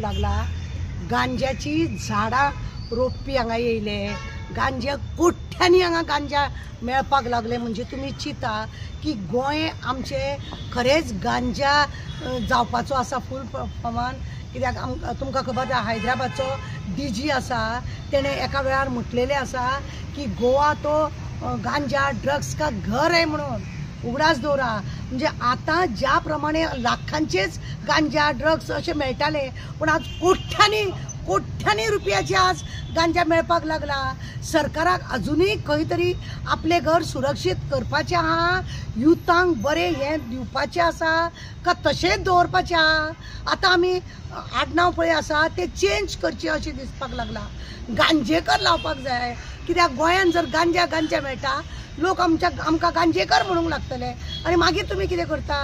लागला गांज्याची झाडां रोपपी हांगा येयले गांजे कोठ्यांनी हांगा गांजा मेळपाक लागले म्हणजे तुम्ही चिंता की गोंय आमचे खरेंच गांजा जावपाचो आसा फूल प्रमाण कित्याक तुमकां खबर आसा हैदराबादचो DG आसा तेणें एका वेळार म्हटलेलें आसा की गोवा तो गांजा ड्रग्स का घर आहे म्हणून उगडास दवरा म्हणजे आता ज्या प्रमाणे लाखांचेच गांजा ड्रग्स असे मेळटाले पण आज कोट्यांनी रुपयाचे आज गांजा मेळपाक लागला सरकाराक अजूनही खंय तरी आपले घर सुरक्षीत करपाचें आहा युथांक बरें हें दिवपाचें आसा का तशेंच दवरपाचें आहा आतां आमी आडनांव पळय आसा ते चेंज करचें अशें दिसपाक लागला गांजेकर लावपाक जाय कित्याक गोंयान जर गांजा मेळटा लोक आमकां गांजेकर म्हणूंक लागतले आनी मागीर तुमी कितें करता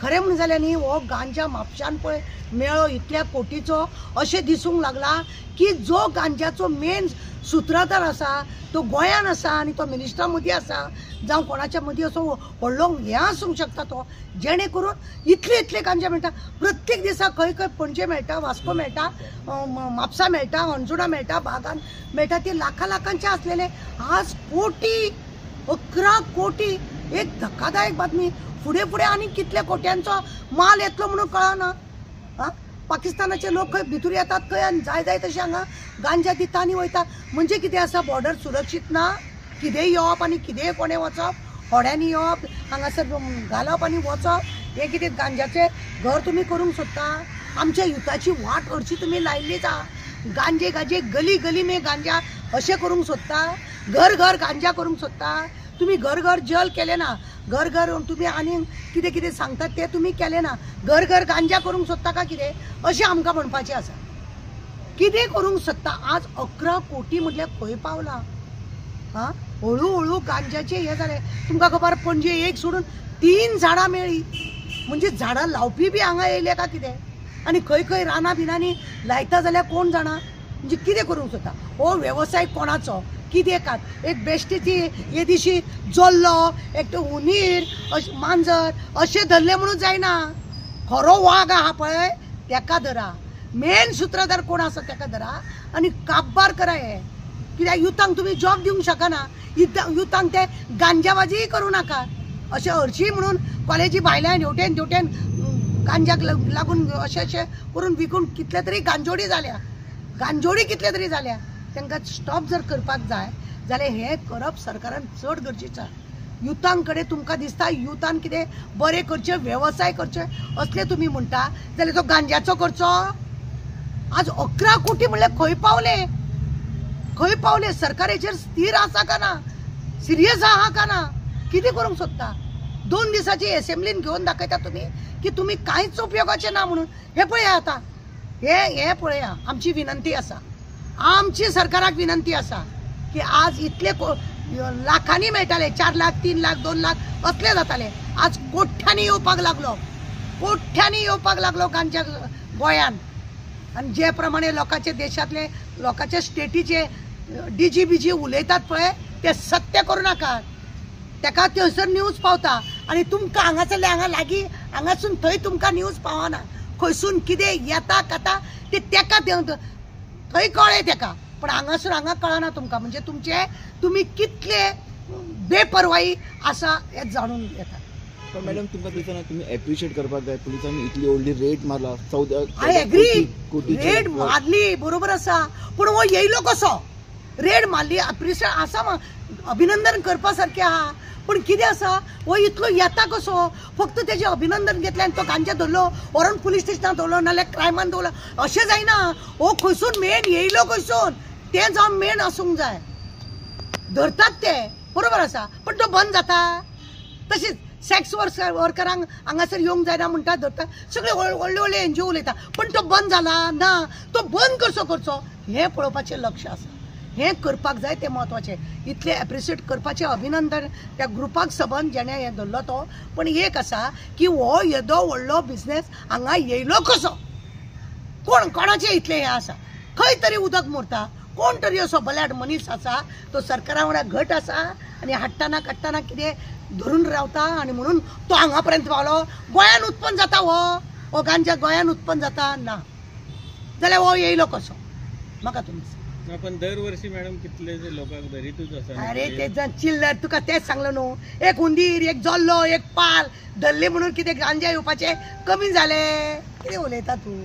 खरें म्हणून जाल्यार न्ही हो गांजा म्हापशान पळय मेळ्ळो इतल्या कोटीचो अशें दिसूंक लागला की जो गांजाचो मेन सूत्रधार आसा तो गोंयान आसा आनी तो मिनिस्टरा मदीं आसा जावं कोणाच्या मदीं असो व्हडलो हें आसूंक शकता तो जेणे करून इतले गांजा मेळटा प्रत्येक दिसा खंय पणजे मेळटा वास्को मेळटा म्हापसा मेळटा अंजुणा मेळटा बागान मेळटा ते लाखांचे आसलेले आज 11 कोटी एक धक्कादायक बातमी फुडें आनी कितले कोट्यांचो माल येतलो म्हणून कळना पाकिस्तानाचे लोक खंय भितर येतात खंय जाय तशें हांगा गांजा दिता आनी वयता म्हणजे कितें आसा बॉर्डर सुरक्षीत ना कितेंय येवप आनी कितेंय कोणें वचप होड्यांनी येवप हांगासर घालप आनी वचप हें कितें गांजाचें घर तुमी करूंक सोदता आमच्या युथाची वाट हरशी तुमी लायिल्लीच आहा गांजे गली मे गांजा अशें करूंक सोदता घर गांजा करूंक सोदता तुम्ही घर जल केले ना घर तुम्ही आनी कितें सांगतात ते तुम्ही केले ना घर गांजा करूंक सोदता का कितें अशें आमकां म्हणपाचें आसा कितें करूंक सोदता आज 11 कोटी म्हटल्यार खंय पावला हळू गांजाचें हें जालें तुमकां खबर पणजे एक सोडून 3 झाडां मेळ्ळी म्हणजे झाडां लावपी बी हांगा येयले का कितें आनी खंय रानां बिनांनी लायता जाल्यार कोण जाणा म्हणजे कितें करूंक सोदता हो वेवसाय कोणाचो कितें एक बेश्टेची हे दिशी जल्लो एक तो उंदीर मांजर अशें धरलें म्हणून जायना खरो वाघ आहा पळय तेका धरा मेन सूत्रधार कोण आसा तेका धरा आनी काबार करा हे कित्याक युथांक तुमी जॉब दिवंक शकना युथांक ते गांजाबाजी करूं नाका अशें हरशीं म्हणून कॉलेजी भायल्यान हेवटेन गांजाक लागून अशें करून विकून कितले तरी गांजोडी कितले तरी जाल्या तांकां स्टॉप जर करपाक जाय जाल्यार हें करप सरकारान चड गरजेचें आसा युथां कडेन तुमकां दिसता युथान कितें बरें करचें वेवसाय करचे असले तुमी म्हणटा जाल्यार तो गांजाचो करचो आज 11 कोटी म्हणल्यार खंय पावले सरकाराचेर स्थिर आसा का ना सिरियस आहा का ना कितें करूंक सोदता 2 दिसाची एसेंब्लीन घेवन दाखयता तुमी की तुमी कांयच उपयोगाचें ना म्हणून हे पळया आतां हे पळया आमची विनंती आसा आमची सरकाराक विनंती आसा की आज इतले लाखांनी मेळटाले 4 लाख 3 लाख 2 लाख असले जाताले आज कोट्यांनी येवपाक लागलो गांजा गोंयान आनी जे प्रमाणे लोकांचे देशातले लोकांचे स्टेटीचे DG उलयतात पळय ते सत्य करूं नाका तेका थंयसर न्यूज पावता आनी तुमकां हांगासरले हांगा लागीं हांगासून थंय तुमकां न्यूज पावना खंयसून कितें येता कथा ते तेका थंय कळ्ळें तेका पण हांगासर हांगा कळना तुमकां म्हणजे तुमी कितले बेपरवाई आसा हें जाणून येता पण मॅडम तुमकां दिसना तुमी एप्रिशिएट करपाक जाय पुलिसांनी इतली व्हडली रेड मारला 14 आय एग्री रेड मारली बरोबर आसा पण हो येयलो कसो रेड मारली एप्रिशिएट आसा अभिनंदन करपा सारकें आहा पण कितें आसा हो इतलो येता कसो फक्त तेजे अभिनंदन घेतलें आनी तो गांजा धरलो व्हरून पुलीस स्टेशनार दवरलो नाल्यार क्रायमान दवरलो अशें जायना हो खंयसून मेन येयलो खंयसून तें जावन मेन आसूंक जाय धरतात ते बरोबर आसा पण तो बंद जाता तशीच सेक्स वर्करांक हांगासर येवंक जायना म्हणटा धरता सगळे व्हडले NGO उलयता पण तो बंद जाला ना तो बंद करचो हें पळोवपाचें लक्ष आसा हें करपाक जाय तें महत्वाचें इतले एप्रिशिएट करपाचें अभिनंदन त्या ग्रुपाक सबंद जेणे हें धरलो तो पण एक आसा की हो येदो व्हडलो बिझनेस हांगा येयलो कसो कोणाचें इतलें हें आसा खंय तरी उदक मोरता कोण तरी असो बल्याड मनीस आसा तो सरकारा वांगडा घट आसा आनी हाडटाना काडटाना कितें धरून रावता आनी म्हणून तो हांगा पर्यंत पावलो गोंयान उत्पन्न जाता हो गांजा गोंयान उत्पन्न जाता ना जाल्यार हो येयलो कसो म्हाका तुमी सांग. पण दरवर्षी मॅडम कितले लोकांक धरीतूच आसा. अरे ते चिल्लर तुका तेच सांगलो न्हू. एक हुंदीर एक जल्लो एक पाल धरले म्हणून कितें गांजा येवपाचे कमी जाले. कितें उलयता तूं.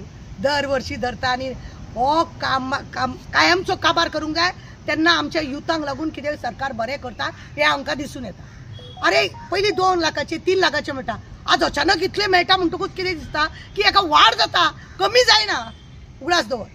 दरवर्षी धरता आनी हो कायमचो काबार करूंक जाय. तेन्ना आमच्या युथांक लागून कितें सरकार बरें करता हें आमकां दिसून येता. अरे पयलीं 2 लाखाचे 3 लाखाचे मेळटा. आज अचानक इतले मेळटा म्हणटकूच कितें दिसता की हेका वाड जाता कमी जायना. उगडास दवर.